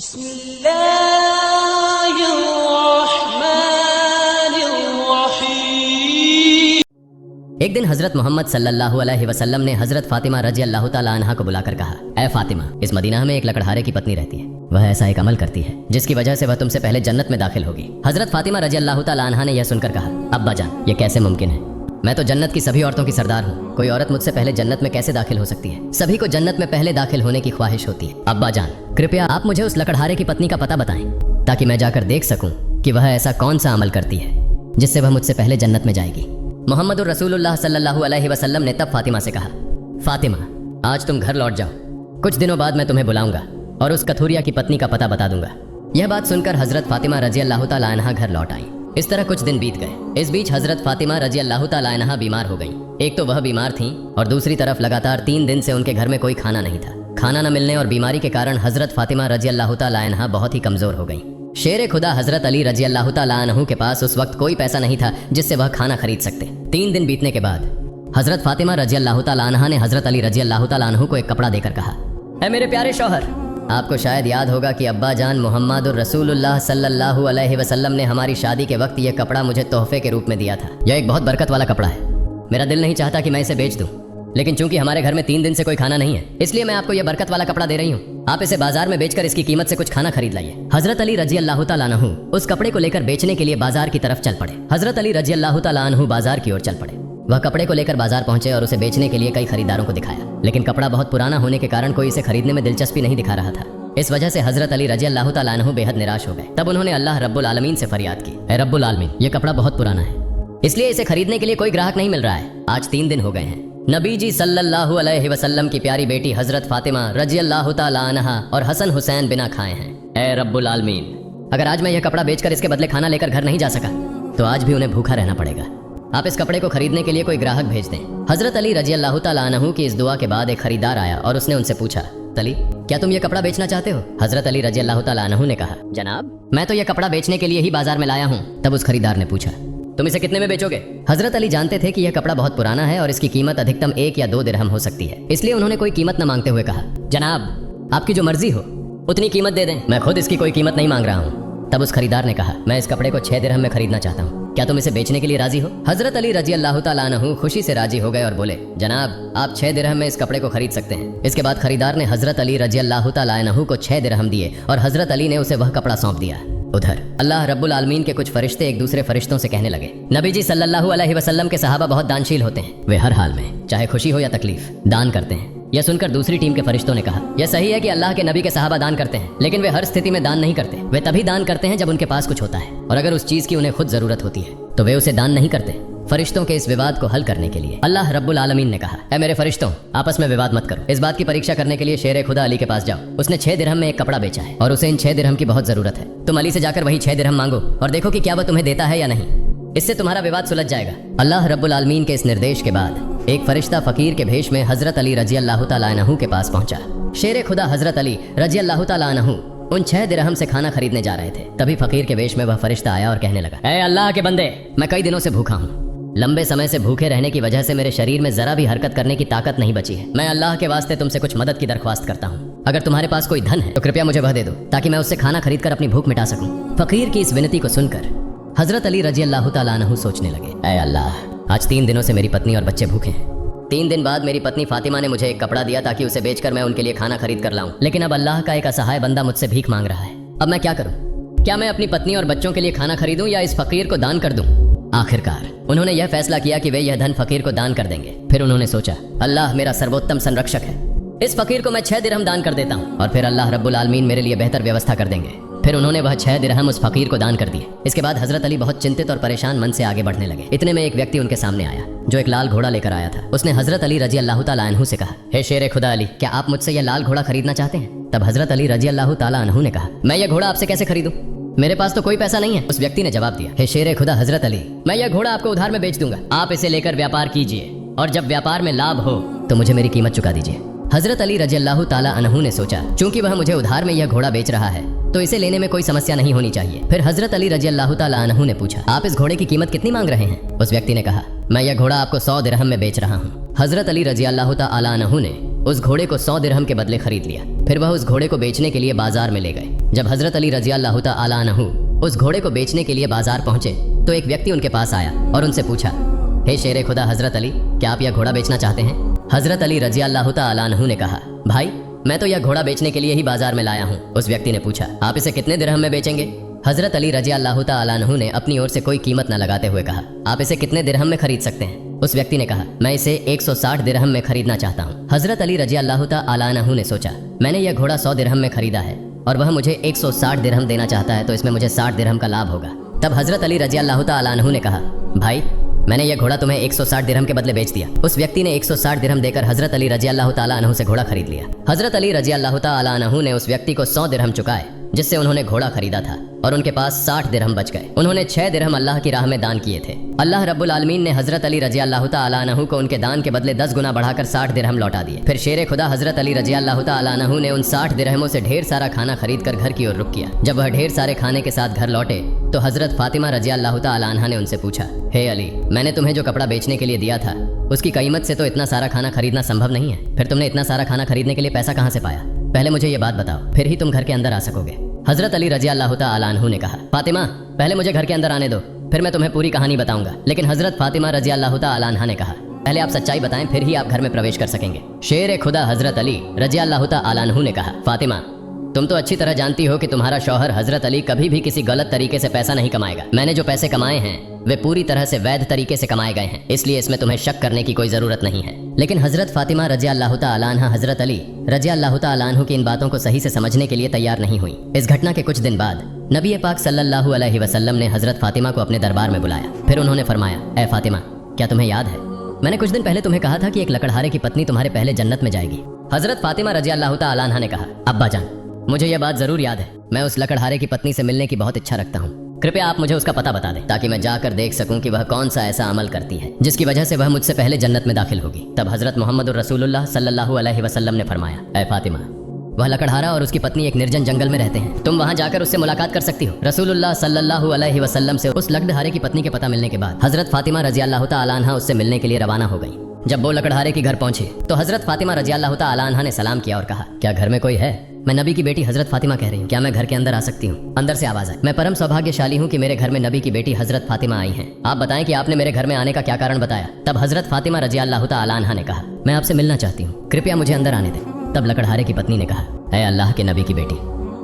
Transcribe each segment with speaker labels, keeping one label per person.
Speaker 1: एक दिन हजरत मोहम्मद सल्लल्लाहु अलैहि वसल्लम ने हजरत फातिमा रजी अल्लाह ताला अन्हा को बुलाकर कहा, ऐ फातिमा, इस मदीना में एक लकड़हारे की पत्नी रहती है। वह ऐसा एक अमल करती है जिसकी वजह से वह तुमसे पहले जन्नत में दाखिल होगी। हजरत फातिमा रजी अल्लाह ताला अन्हा ने यह सुनकर कहा, अब्बा जान, ये कैसे मुमकिन है? मैं तो जन्नत की सभी औरतों की सरदार हूँ। कोई औरत मुझसे पहले जन्नत में कैसे दाखिल हो सकती है? सभी को जन्नत में पहले दाखिल होने की ख्वाहिश होती है। अब्बा जान, कृपया आप मुझे उस लकड़हारे की पत्नी का पता बताएं ताकि मैं जाकर देख सकूं कि वह ऐसा कौन सा अमल करती है जिससे वह मुझसे पहले जन्नत में जाएगी। मोहम्मदुर रसूलुल्लाह सल्लल्लाहु अलैहि वसल्लम ने तब फातिमा से कहा, फातिमा, आज तुम घर लौट जाओ। कुछ दिनों बाद मैं तुम्हें बुलाऊंगा और उस कथूरिया की पत्नी का पता बता दूंगा। यह बात सुनकर हजरत फातिमा रजी अल्लाह ताला अन्हा घर लौट आई। इस तरह कुछ दिन बीत गए। इस बीच हजरत फातिमा रजी अल्लाह ताला अन्हा बीमार हो गईं। एक तो वह बीमार थीं और दूसरी तरफ लगातार 3 दिन से उनके घर में कोई खाना नहीं था। खाना न मिलने और बीमारी के कारण हजरत फातिमा रजी अल्लाह ताला अन्हा बहुत ही कमजोर हो गईं। शेर खुदा हजरत अली रजी अल्लाह ताला अन्हु के पास उस वक्त कोई पैसा नहीं था जिससे वह खाना खरीद सकते। 3 दिन बीतने के बाद हजरत फातिमा रजी अल्लाह ताला अन्हा ने हजरत अली रजी अल्लाह ताला अन्हु को एक कपड़ा देकर कहा, ऐ मेरे प्यारे शौहर, आपको शायद याद होगा कि अब्बा जान मोहम्मदुर रसूलुल्लाह सल्लल्लाहु अलैहि वसल्लम ने हमारी शादी के वक्त यह कपड़ा मुझे तोहफे के रूप में दिया था। यह एक बहुत बरकत वाला कपड़ा है। मेरा दिल नहीं चाहता कि मैं इसे बेच दूं, लेकिन चूंकि हमारे घर में 3 दिन से कोई खाना नहीं है, इसलिए मैं आपको यह बरकत वाला कपड़ा दे रही हूँ। आप इसे बाजार में बेचकर इसकी कीमत से कुछ खाना खरीद लाइए। हजरत अली रजी अल्लाह ताला अन्हु उस कपड़े को लेकर बेचने के लिए बाजार की तरफ चल पड़े। हजरत अली रजी अल्लाह ताला अन्हु बाजार की ओर चल पड़े। वह कपड़े को लेकर बाजार पहुंचे और उसे बेचने के लिए कई खरीदारों को दिखाया, लेकिन कपड़ा बहुत पुराना होने के कारण कोई इसे खरीदने में दिलचस्पी नहीं दिखा रहा था। इस वजह से हजरत अली रजी अल्लाह ताला अन्हु बेहद निराश हो गए। तब उन्होंने अल्लाह रब्बुल आलमीन से फरियाद की, ऐ रब्बुल आलमीन, ये कपड़ा बहुत पुराना है, इसलिए इसे खरीदने के लिए कोई ग्राहक नहीं मिल रहा है। आज 3 दिन हो गए हैं। नबी जी सल्लल्लाहु अलैहि वसल्लम की प्यारी बेटी हजरत फातिमा रजी अल्लाह ताला अन्हा और हसन हुसैन बिना खाए हैं। ऐ रब्बुल आलमीन, अगर आज मैं यह कपड़ा बेचकर इसके बदले खाना लेकर घर नहीं जा सका तो आज भी उन्हें भूखा रहना पड़ेगा। आप इस कपड़े को खरीदने के लिए कोई ग्राहक भेज दें। हजरत अली रजी अल्लाह ताला अन्हु की इस दुआ के बाद एक खरीदार आया और उसने उनसे पूछा, अली, क्या तुम ये कपड़ा बेचना चाहते हो? हजरत अली रजी अल्लाह ताला अन्हु ने कहा, जनाब, मैं तो ये कपड़ा बेचने के लिए ही बाजार में लाया हूँ। तब उस खरीदार ने पूछा, तुम इसे कितने में बेचोगे? हजरत अली जानते थे कि यह कपड़ा बहुत पुराना है और इसकी कीमत अधिकतम 1 या 2 दिरहम हो सकती है, इसलिए उन्होंने कोई कीमत न मांगते हुए कहा, जनाब, आपकी जो मर्जी हो उतनी कीमत दे दें, मैं खुद इसकी कोई कीमत नहीं मांग रहा हूँ। तब उस खरीदार ने कहा, मैं इस कपड़े को 6 दिरहम में खरीदना चाहता हूँ, क्या तुम इसे बेचने के लिए राजी हो? हजरत अली रजी अल्लाह ताला अन्हु खुशी से राजी हो गए और बोले, जनाब, आप 6 दिरहम में इस कपड़े को खरीद सकते हैं। इसके बाद खरीदार ने हजरत अली रजी अल्लाह ताला अन्हु को 6 दिरहम दिए और हजरत अली ने उसे वह कपड़ा सौंप दिया। उधर अल्लाह रब्बुल आलमीन के कुछ फरिश्ते एक दूसरे फरिश्तों से कहने लगे, नबी जी सल्लल्लाहु अलैहि वसल्लम के सहाबा बहुत दानशील होते हैं। वे हर हाल में, चाहे खुशी हो या तकलीफ, दान करते हैं। यह सुनकर दूसरी टीम के फरिश्तों ने कहा, यह सही है कि अल्लाह के नबी के सहाबा दान करते हैं, लेकिन वे हर स्थिति में दान नहीं करते। वे तभी दान करते हैं जब उनके पास कुछ होता है और अगर उस चीज की उन्हें खुद जरूरत होती है तो वे उसे दान नहीं करते। फरिश्तों के इस विवाद को हल करने के लिए अल्लाह रब्बुल आलमीन ने कहा, ऐ मेरे फरिश्तों, आपस में विवाद मत करो। इस बात की परीक्षा करने के लिए शेर खुदा अली के पास जाओ। उसने 6 दिरहम में एक कपड़ा बेचा है और उसे इन 6 दिरहम की बहुत जरूरत है। तुम अली से जाकर वही 6 दिरहम मांगो और देखो कि क्या वह तुम्हें देता है या नहीं। इससे तुम्हारा विवाद सुलझ जाएगा। अल्लाह रब्बुल आलमीन के इस निर्देश के बाद एक फरिश्ता फकीर के भेष में हजरत अली रजी अल्लाह ताला अन्हु के पास पहुंचा। शेर खुदा हजरत अली रजी अल्लाह ताला अन्हु उन 6 दिरहम से खाना खरीदने जा रहे थे। तभी फकीर के वेश में वह फरिश्ता आया और कहने लगा, ऐ अल्लाह के बंदे, मैं कई दिनों से भूखा हूँ। लंबे समय से भूखे रहने की वजह से मेरे शरीर में जरा भी हरकत करने की ताकत नहीं बची है। मैं अल्लाह के वास्ते तुमसे कुछ मदद की दरख्वास्त करता हूँ। अगर तुम्हारे पास कोई धन है तो कृपया मुझे वह दे दो ताकि मैं उससे खाना खरीद कर अपनी भूख मिटा सकूं। फकीर की इस विनती को सुनकर हजरत अली रजी अल्लाह ताला अन्हु सोचने लगे, ऐ अल्लाह, आज 3 दिनों से मेरी पत्नी और बच्चे भूखे हैं। 3 दिन बाद मेरी पत्नी फातिमा ने मुझे एक कपड़ा दिया ताकि उसे बेचकर मैं उनके लिए खाना खरीद कर लाऊं, लेकिन अब अल्लाह का एक असहाय बंदा मुझसे भीख मांग रहा है। अब मैं क्या करूं? क्या मैं अपनी पत्नी और बच्चों के लिए खाना खरीदूं या इस फकीर को दान कर दूं? आखिरकार उन्होंने यह फैसला किया कि वे यह धन फकीर को दान कर देंगे। फिर उन्होंने सोचा, अल्लाह मेरा सर्वोत्तम संरक्षक है, इस फकीर को मैं 6 दिरहम दान कर देता हूँ और फिर अल्लाह रब्बुल आलमीन मेरे लिए बेहतर व्यवस्था कर देंगे। फिर उन्होंने वह 6 दिरहम उस फकीर को दान कर दिए। इसके बाद हजरत अली बहुत चिंतित और परेशान मन से आगे बढ़ने लगे। इतने में एक व्यक्ति उनके सामने आया जो एक लाल घोड़ा लेकर आया था। उसने हजरत अली रजी अल्लाह ताला अन्हु से कहा, हे शेर खुदा अली, क्या आप मुझसे यह लाल घोड़ा खरीदना चाहते हैं? तब हजरत अली रजी अल्लाह ताला अन्हु ने कहा, मैं यह घोड़ा आपसे कैसे खरीदूं? मेरे पास तो कोई पैसा नहीं है। उस व्यक्ति ने जवाब दिया, हे शेर खुदा हजरत अली, मैं यह घोड़ा आपको उधार में बेच दूंगा। आप इसे लेकर व्यापार कीजिए और जब व्यापार में लाभ हो तो मुझे मेरी कीमत चुका दीजिए। हजरत अली रजी अल्लाह ताला अन्हु ने सोचा, चूंकि वह मुझे उधार में यह घोड़ा बेच रहा है तो इसे लेने में कोई समस्या नहीं होनी चाहिए। फिर हजरत अली रजी अल्लाह ताला अन्हु ने पूछा, आप इस घोड़े की कीमत कितनी मांग रहे हैं? उस व्यक्ति ने कहा, मैं यह घोड़ा आपको 100 दिरहम में बेच रहा हूँ। हजरत अली रजी अल्लाह ताला अन्हु ने उस घोड़े को 100 दिरहम के बदले खरीद लिया। फिर वह उस घोड़े को बेचने के लिए बाजार में ले गए। जब हजरत अली रजी अल्लाह तआला अन्हु उस घोड़े को बेचने के लिए बाजार पहुंचे तो एक व्यक्ति उनके पास आया और उनसे पूछा, हे शेर खुदा हजरत अली, क्या आप यह घोड़ा बेचना चाहते हैं? हजरत अली रजी अल्लाह तआला अन्हु ने कहा, भाई मैं तो यह घोड़ा बेचने के लिए ही बाजार में लाया हूँ। उस व्यक्ति ने पूछा, आप इसे कितने दिरहम में बेचेंगे? हजरत अली रजी अल्लाह तआला अन्हु ने अपनी ओर से कोई कीमत न लगाते हुए कहा, आप इसे कितने दिरहम में खरीद सकते हैं? उस व्यक्ति ने कहा, मैं इसे 160 दिरहम में खरीदना चाहता हूँ। हजरत अली रजी अल्लाह तआला अन्हु ने सोचा, मैंने यह घोड़ा 100 दिरहम में खरीदा है और वह मुझे 160 दिरहम देना चाहता है, तो इसमें मुझे 60 दिरहम का लाभ होगा। तब हजरत अली रजी अल्लाह तआला अन्हु ने कहा, भाई मैंने यह घोड़ा तुम्हें 160 दिरहम के बदले बेच दिया। उस व्यक्ति ने 160 दिरहम देकर हजरत अली रजी अल्लाह तआला अन्हु से घोड़ा खरीद लिया। हजरत अली रजी अल्लाह तआला अन्हु ने उस व्यक्ति को 100 दिरहम चुकाए जिससे उन्होंने घोड़ा खरीदा था और उनके पास 60 दिरहम बच गए। उन्होंने 6 दिरहम अल्लाह की राह में दान किए थे। अल्लाह रब्बुल आलमीन ने हजरत अली रजी अल्लाह तआला अन्हु को उनके दान के बदले 10 गुना बढ़ाकर 60 दिरहम लौटा दिए। फिर शेर खुदा हजरत अली रजी अल्लाह तआला अन्हु ने उन 60 दिरहमों से ढेर सारा खाना खरीद कर घर की ओर रुख किया। जब वह ढेर सारे खाने के साथ घर लौटे तो हजरत फातिमा रजी अल्लाह तआला अन्हा ने उनसे पूछा, हे अली, मैंने तुम्हें जो कपड़ा बेचने के लिए दिया था उसकी कीमत से तो इतना सारा खाना खरीदना संभव नहीं है। फिर तुमने इतना सारा खाना खरीदने के लिए पैसा कहाँ से पाया? पहले मुझे ये बात बताओ, फिर ही तुम घर के अंदर आ सकोगे। हजरत अली रजी अल्लाह तआला अन्हु ने कहा, फातिमा पहले मुझे घर के अंदर आने दो, फिर मैं तुम्हें पूरी कहानी बताऊंगा। लेकिन हजरत फातिमा रजी अल्लाह तआला अन्हा ने कहा, पहले आप सच्चाई बताएं, फिर ही आप घर में प्रवेश कर सकेंगे। शेर खुदा हजरत अली रजी अल्लाह तआला अन्हु ने कहा, फातिमा तुम तो अच्छी तरह जानती हो कि तुम्हारा शौहर हजरत अली कभी भी किसी गलत तरीके से पैसा नहीं कमाएगा। मैंने जो पैसे कमाए हैं वे पूरी तरह से वैध तरीके से कमाए गए हैं, इसलिए इसमें तुम्हें शक करने की कोई जरूरत नहीं है। लेकिन हजरत फातिमा रजी अल्लाह तआला अन्हा हजरत अली रजी अल्लाह तआला अन्हु की इन बातों को सही से समझने के लिए तैयार नहीं हुई। इस घटना के कुछ दिन बाद नबी पाक सल्लल्लाहु अलैहि वसल्लम ने हजरत फातिमा को अपने दरबार में बुलाया। फिर उन्होंने फरमाया, ए फातिमा, क्या तुम्हें याद है मैंने कुछ दिन पहले तुम्हें कहा था कि एक लकड़हारे की पत्नी तुम्हारे पहले जन्नत में जाएगी? हजरत फातिमा रजी अल्लाह तआला अन्हा ने कहा, अब्बा जान, मुझे यह बात जरूर याद है। मैं उस लकड़हारे की पत्नी से मिलने की बहुत इच्छा रखता हूँ। कृपया आप मुझे उसका पता बता दें ताकि मैं जाकर देख सकूं कि वह कौन सा ऐसा अमल करती है जिसकी वजह से वह मुझसे पहले जन्नत में दाखिल होगी। तब हजरत मोहम्मद रसूलुल्लाह सल्लल्लाहु अलैहि वसल्लम ने फरमाया, ऐ फातिमा, वह लकड़हारा और उसकी पत्नी एक निर्जन जंगल में रहते हैं, तुम वहां जाकर उससे मुलाकात कर सकती हो। रसूलुल्लाह सल्लल्लाहु अलैहि वसल्लम से उस लकड़हारे की पत्नी के पता मिलने के बाद हजरत फातिमा रजी अल्लाह तआला अन्हा उससे मिलने के लिए रवाना हो गई। जब वो लकड़हारे के घर पहुंचे तो हजरत फातिमा रजी अल्लाह तआला अन्हा ने सलाम किया और कहा, क्या घर में कोई है? मैं नबी की बेटी हजरत फातिमा कह रही हूँ, क्या मैं घर के अंदर आ सकती हूँ? अंदर से आवाज आई, मैं परम सौभाग्यशाली हूँ कि मेरे घर में नबी की बेटी हजरत फातिमा आई हैं। आप बताएं कि आपने मेरे घर में आने का क्या कारण बताया? तब हजरत फातिमा रजी अल्लाह तआला अन्हा ने कहा, मैं आपसे मिलना चाहती हूँ, कृपया मुझे अंदर आने दें। तब लकड़हारे की पत्नी ने कहा, ऐ अल्लाह के नबी की बेटी,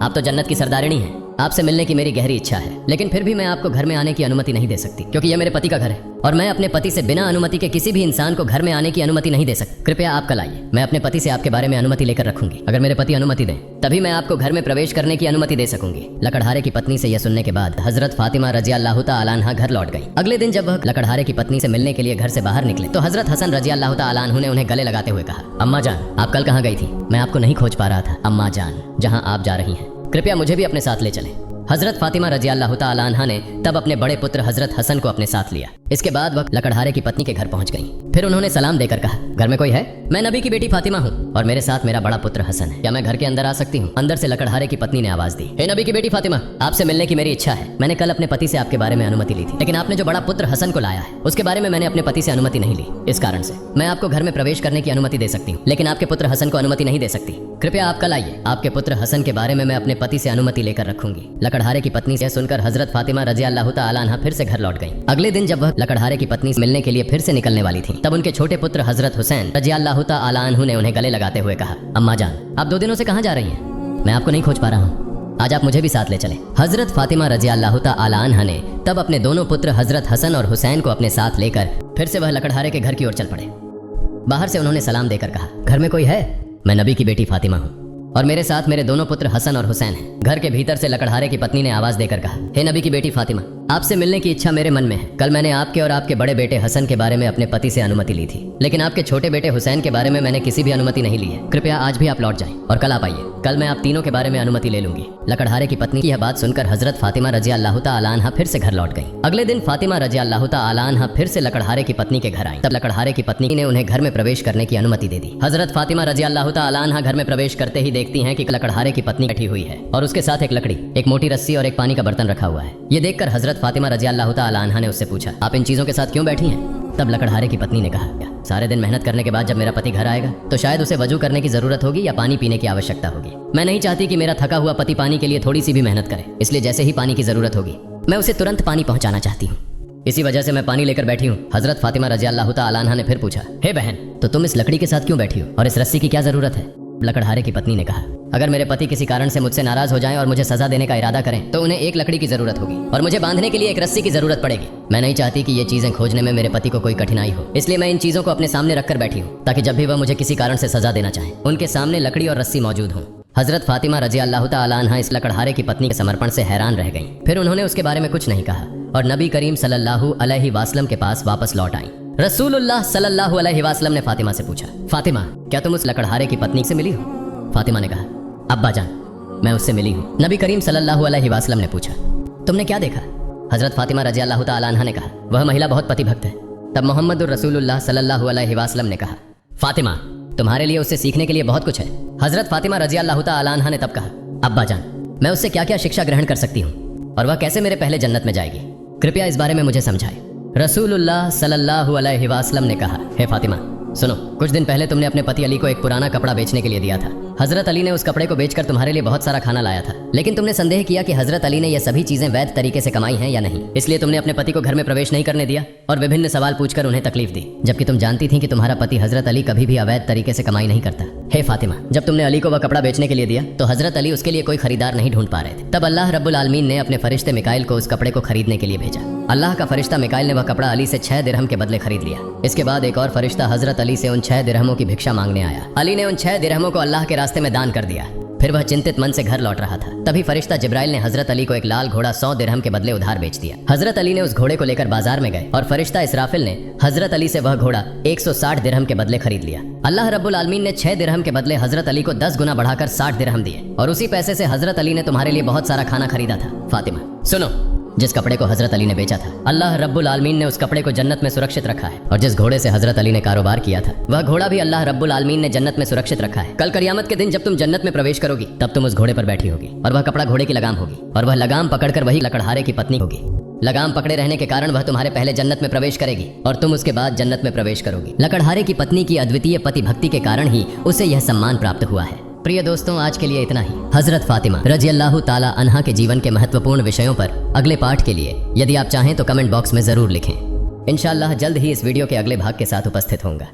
Speaker 1: आप तो जन्नत की सरदारिणी हैं, आपसे मिलने की मेरी गहरी इच्छा है, लेकिन फिर भी मैं आपको घर में आने की अनुमति नहीं दे सकती क्योंकि यह मेरे पति का घर है और मैं अपने पति से बिना अनुमति के किसी भी इंसान को घर में आने की अनुमति नहीं दे सकती। कृपया आप कल आइए, मैं अपने पति से आपके बारे में अनुमति लेकर रखूंगी। अगर मेरे पति अनुमति दें तभी मैं आपको घर में प्रवेश करने की अनुमति दे सकूंगी। लकड़हारे की पत्नी से यह सुनने के बाद हजरत फातिमा रजी अल्लाह तआला अन्हा घर लौट गई। अगले दिन जब वह लकड़हारे की पत्नी से मिलने के लिए घर से बाहर निकले तो हजरत हसन रजी अल्लाह तआला अन्हु ने उन्हें गले लगाते हुए कहा, अम्मा जान, आप कल कहाँ गई थी? मैं आपको नहीं खोज पा रहा था। अम्मा जान, जहाँ आप जा रही हैं कृपया मुझे भी अपने साथ ले चलें। हजरत फातिमा रजी अल्लाह तआला अन्हा ने तब अपने बड़े पुत्र हजरत हसन को अपने साथ लिया। इसके बाद वह लकड़हारे की पत्नी के घर पहुंच गईं। फिर उन्होंने सलाम देकर कहा, घर में कोई है? मैं नबी की बेटी फातिमा हूँ और मेरे साथ मेरा बड़ा पुत्र हसन है, क्या मैं घर के अंदर आ सकती हूँ? अंदर से लकड़हारे की पत्नी ने आवाज दी, हे नबी की बेटी फातिमा, आपसे मिलने की मेरी इच्छा है। मैंने कल अपने पति से आपके बारे में अनुमति ली थी, लेकिन आपने जो बड़ा पुत्र हसन को लाया है उसके बारे में मैंने अपने पति से अनुमति नहीं ली। इस कारण से मैं आपको घर में प्रवेश करने की अनुमति दे सकती हूँ, लेकिन आपके पुत्र हसन को अनुमति नहीं दे सकती। कृपया आप कल आइए, आपके पुत्र हसन के बारे में मैं अपने पति से अनुमति लेकर रखूंगी। लकड़हारे की पत्नी से सुनकर हजरत फातिमा रजी अल्लाह तआला अन्हा फिर से घर लौट गईं। अगले दिन जब वह लकड़हारे की पत्नी से मिलने के लिए फिर से निकलने वाली थी तब उनके छोटे पुत्र हजरत हुसैन रजी अल्लाह तआला अन्हु ने उन्हें गले लगाते हुए कहा, अम्मा जान, आप 2 दिनों से कहाँ जा रही हैं? मैं आपको नहीं खोज पा रहा हूँ, आज आप मुझे भी साथ ले चलें। हजरत फातिमा रजी अल्लाह तआला अन्हा ने तब अपने दोनों पुत्र हजरत हसन और हुसैन को अपने साथ लेकर फिर से वह लकड़हारे के घर की ओर चल पड़े। बाहर से उन्होंने सलाम देकर कहा, घर में कोई है? मैं नबी की बेटी फातिमा हूँ और मेरे साथ मेरे दोनों पुत्र हसन और हुसैन हैं। घर के भीतर से लकड़हारे की पत्नी ने आवाज देकर कहा, हे नबी की बेटी फातिमा, आपसे मिलने की इच्छा मेरे मन में है। कल मैंने आपके और आपके बड़े बेटे हसन के बारे में अपने पति से अनुमति ली थी, लेकिन आपके छोटे बेटे हुसैन के बारे में मैंने किसी भी अनुमति नहीं ली है। कृपया आज भी आप लौट जाएं और कल आप आइए, कल मैं आप तीनों के बारे में अनुमति ले लूंगी। लकड़हारे की पत्नी की यह बात सुनकर हजरत फातिमा रजी अल्लाह तआला अन्हा फिर से घर लौट गई। अगले दिन फातिमा रजी अल्लाह तआला अन्हा फिर से लकड़हारे की पत्नी के घर आई। तब लकड़हारे की पत्नी ने उन्हें घर में प्रवेश करने की अनुमति दे दी। हजरत फातिमा रजी अल्लाह तआला अन्हा घर में प्रवेश करते ही देखती हैं कि लकड़हारे की पत्नी बैठी हुई है और उसके साथ एक लकड़ी, एक मोटी रस्सी और एक पानी का बर्तन रखा हुआ है। ये देखकर हजरत हजरत फातिमा रजी अल्लाह ताला अन्हा ने उससे पूछा, आप इन चीजों के साथ क्यों बैठी हैं? तब लकड़हारे की पत्नी ने कहा, सारे दिन मेहनत करने के बाद जब मेरा पति घर आएगा तो शायद उसे वजू करने की जरूरत होगी या पानी पीने की आवश्यकता होगी। मैं नहीं चाहती कि मेरा थका हुआ पति पानी के लिए थोड़ी सी भी मेहनत करे, इसलिए जैसे ही पानी की जरूरत होगी मैं उसे तुरंत पानी पहुंचाना चाहती हूँ। इसी वजह से मैं पानी लेकर बैठी हूँ। हजरत फातिमा रजी अल्लाह ताला अन्हा ने फिर पूछा, हे बहन, तो तुम इस लकड़ी के साथ क्यों बैठी हो और इस रस्सी की क्या जरूरत है? लकड़हारे की पत्नी ने कहा, अगर मेरे पति किसी कारण से मुझसे नाराज हो जाएं और मुझे सजा देने का इरादा करें तो उन्हें एक लकड़ी की जरूरत होगी और मुझे बांधने के लिए एक रस्सी की जरूरत पड़ेगी। मैं नहीं चाहती कि ये चीजें खोजने में मेरे पति को कोई कठिनाई हो, इसलिए मैं इन चीजों को अपने सामने रखकर बैठी हूँ ताकि जब भी वह मुझे किसी कारण से सजा देना चाहे उनके सामने लकड़ी और रस्सी मौजूद हो। हजरत फातिमा रजी अल्लाह ताला अन्हा इस लकड़हारे की पत्नी के समर्पण से हैरान रह गईं। फिर उन्होंने उसके बारे में कुछ नहीं कहा और नबी करीम सल्लल्लाहु अलैहि वसल्लम के पास वापस लौट आईं। रसूलुल्लाह सल्लल्लाहु अलैहि वसल्लम ने फातिमा से पूछा, फातिमा, क्या तुम उस लकड़हारे की पत्नी से मिली हो? फातिमा ने कहा, अब्बा जान, मैं उससे मिली हूँ। नबी करीम सल्लल्लाहु अलैहि वसल्लम ने पूछा, तुमने क्या देखा? हजरत फातिमा रजी अल्लाह ताला अन्हा ने कहा, वह महिला बहुत पतिभक्त है। तब मोहम्मदुर रसूलुल्लाह सल्लल्लाहु अलैहि वसल्लम ने कहा, फातिमा, तुम्हारे लिए उससे सीखने के लिए बहुत कुछ है। हजरत फातिमा रजी अल्लाह ताला अन्हा ने तब कहा, अब्बा जान, मैं उससे क्या क्या शिक्षा ग्रहण कर सकती हूँ और वह कैसे मेरे पहले जन्नत में जाएगी? कृपया इस बारे में मुझे समझाए। रसूलुल्लाह सल्लल्लाहु अलैहि वसल्लम ने कहा, हे फातिमा, सुनो, कुछ दिन पहले तुमने अपने पति अली को एक पुराना कपड़ा बेचने के लिए दिया था। हजरत अली ने उस कपड़े को बेचकर तुम्हारे लिए बहुत सारा खाना लाया था, लेकिन तुमने संदेह किया कि हजरत अली ने यह सभी चीजें वैध तरीके से कमाई हैं या नहीं, इसलिए तुमने अपने पति को घर में प्रवेश नहीं करने दिया और विभिन्न सवाल पूछकर उन्हें तकलीफ दी, जबकि तुम जानती थी कि तुम्हारा पति हजरत अली कभी भी अवैध तरीके से कमाई नहीं करता। हे फातिमा, जब तुमने अली को वह कपड़ा बेचने के लिए दिया तो हजरत अली उसके लिए कोई खरीदार नहीं ढूंढ पा रहे थे। तब अल्लाह रब्बुल आलमीन ने अपने फरिश्ते मिकाइल को उस कपड़े को खरीदने के लिए भेजा। अल्लाह का फरिश्ता मिकाइल ने वह कपड़ा अली से 6 दिरहम के बदले खरीद लिया। इसके बाद एक और फरिश्ता हजरत अली से उन 6 दिरहमों की भिक्षा मांगने आया। अली ने उन 6 दिरहमों को अल्लाह के रास्ते में दान कर दिया। फिर वह चिंतित मन से घर लौट रहा था। तभी फरिश्ता जिब्राइल ने हजरत अली को एक लाल घोड़ा 100 दिरहम के बदले उधार बेच दिया। हजरत अली ने उस घोड़े को लेकर बाजार में गए और फरिश्ता इसराफिल ने हजरत अली से वह घोड़ा 160 दिरहम के बदले खरीद लिया। अल्लाह रब्बुल आलमीन ने 6 दिरहम के बदले हजरत अली को 10 गुना बढ़ाकर 60 दिरहम दिए और उसी पैसे से हजरत अली ने तुम्हारे लिए बहुत सारा खाना खरीदा था। फातिमा, सुनो, जिस कपड़े को हजरत अली ने बेचा था, अल्लाह रब्बुल आलमीन ने उस कपड़े को जन्नत में सुरक्षित रखा है और जिस घोड़े से हजरत अली ने कारोबार किया था वह घोड़ा भी अल्लाह रब्बुल आलमीन ने जन्नत में सुरक्षित रखा है। कल कयामत के दिन जब तुम जन्नत में प्रवेश करोगी तब तुम उस घोड़े पर बैठी होगी और वह कपड़ा घोड़े की लगाम होगी और वह लगाम पकड़कर वही लकड़हारे की पत्नी होगी। लगाम पकड़े रहने के कारण वह तुम्हारे पहले जन्नत में प्रवेश करेगी और तुम उसके बाद जन्नत में प्रवेश करोगी। लकड़हारे की पत्नी की अद्वितीय पति भक्ति के कारण ही उसे यह सम्मान प्राप्त हुआ है। प्रिय दोस्तों, आज के लिए इतना ही। हजरत फातिमा रजी अल्लाह ताला अन्हा के जीवन के महत्वपूर्ण विषयों पर अगले पार्ट के लिए यदि आप चाहें तो कमेंट बॉक्स में जरूर लिखें। इंशाअल्लाह जल्द ही इस वीडियो के अगले भाग के साथ उपस्थित होऊंगा।